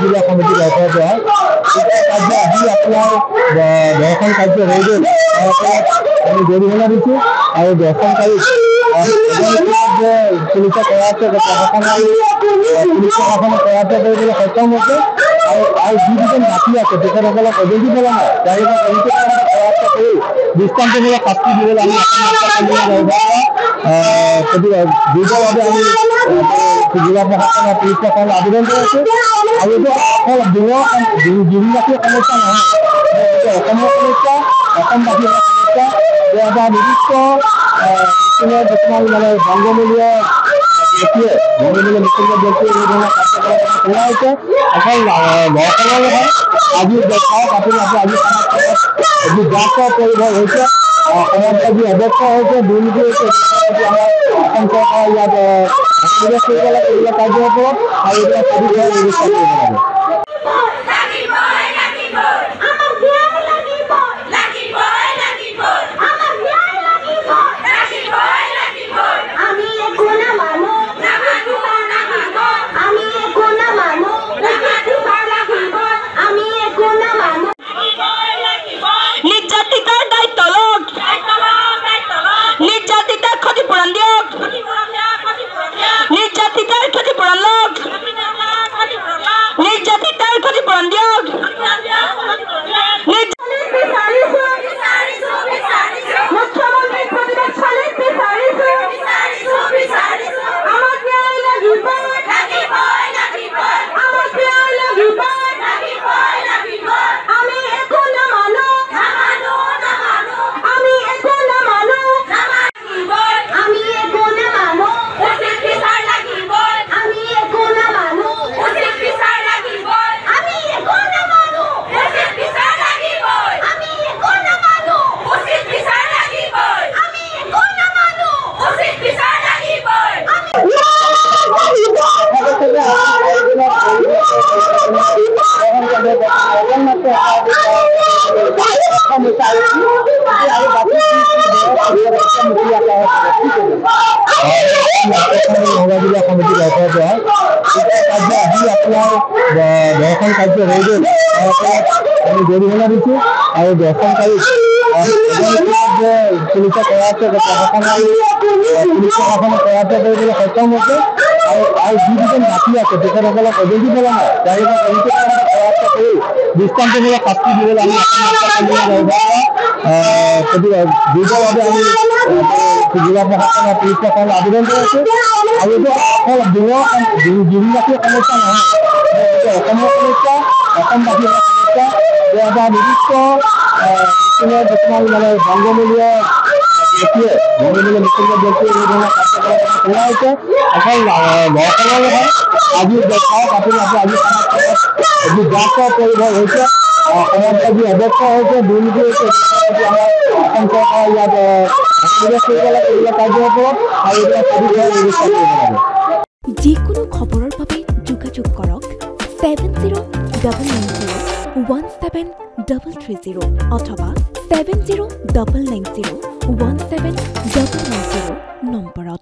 জিলা কমিটিৰ পৰা আজি আপোনাৰ দৰ্শন কাৰ্য হৈ গ'ল। আমি জৰিমনা দিছোঁ আৰু দৰ্শনকাৰী পুলিচে কৰাইছে পুলিচ প্ৰশাসনে কৰাইছে কৰিবলৈ সক্ষম হৈছে আৰু যিকেইজন বাকী আছে তেখেতসকলক অজন্তি পেলা নাই তেওঁলোকক অজন্তি কৰাইছে কৰি দৃষ্টান্তমূলক শাস্তি দিবলৈ আমি দ্ৰুতভাৱে আমি জিলা প্ৰশাসনৰ পুলিচ প্ৰশাসনে আবেদন কৰিছোঁ। আৰু এইটো অকল দিনবাসীৰ সমস্যা নহয়, অসমৰ সমস্যা, অসমবাসীৰ সমস্যা। এটা নিৰ্দিষ্ট কিছুমান মানে বংগমূলীয় ব্যক্তিয়ে মুছলিম ব্যক্তিয়ে এই ধৰণৰ কাৰ্যকলাপ কৰা হৈছে। অকল ঘৰখনৰ নহয়, আজি দেখাওক আপোনালোকে আজি যি ব্যাপ্ত পৰিৱেশ হৈছে, সমাজত যি অৱস্থা হৈছে, দুৰ্নীতি হৈছে, আমাৰ অসম চৰকাৰে ইয়াত নিৰ্দেশ কৰিব লাগে এইবিলাক কাৰ্যৰ ওপৰত আৰু এইবিলাক প্ৰতিক্ৰিয়াৰ ব্যৱস্থা কৰিব লাগে। জিলা কমিটিৰ পৰা আজি আপোনাৰ দৰ্শন কাৰ্য হৈ গ'ল। আমি জৰিমনা দিছোঁ আৰু দৰ্শনকাৰী পুলিচে কৰাইছে পুলিচ প্ৰশাসনে কৰাইছে কৰিবলৈ সক্ষম হৈছে আৰু যিকেইজন বাকী আছে তেখেতসকলক অজন্তি পেলা নাই তেওঁলোকক অজন্তি কৰাইছে কৰি দৃষ্টান্তমূলক শাস্তি দিবলৈ আমি দ্ৰুতভাৱে আমি জিলা প্ৰশাসনৰ পুলিচ প্ৰশাসনে আবেদন কৰিছোঁ। আৰু এইটো অকল দিনবাসীৰ সমস্যা নহয়, অসমৰ সমস্যা, অসমবাসীৰ সমস্যা। এটা নিৰ্দিষ্ট কিছুমান মানে বংগমূলীয় ব্যক্তিয়ে মুছলিম ব্যক্তিয়ে এই ধৰণৰ কাৰ্যকলাপ কৰা হৈছে। অকল ঘৰখনৰ নহয়, আজি দেখাওক আপোনালোকে আজি যি ব্যাপ্ত পৰিৱেশ হৈছে, সমাজত যি অৱস্থা হৈছে, দুৰ্নীতি হৈছে, আমাৰ অসম চৰকাৰে ইয়াত নিৰ্দেশ কৰিব লাগে এইবিলাক কাৰ্যৰ ওপৰত আৰু এইবিলাক প্ৰতিক্ৰিয়াৰ ব্যৱস্থা কৰিব লাগে। যিকোনো খবৰৰ বাবে যোগাযোগ কৰক 7099017330 অথবা 7099017990 নম্বৰত।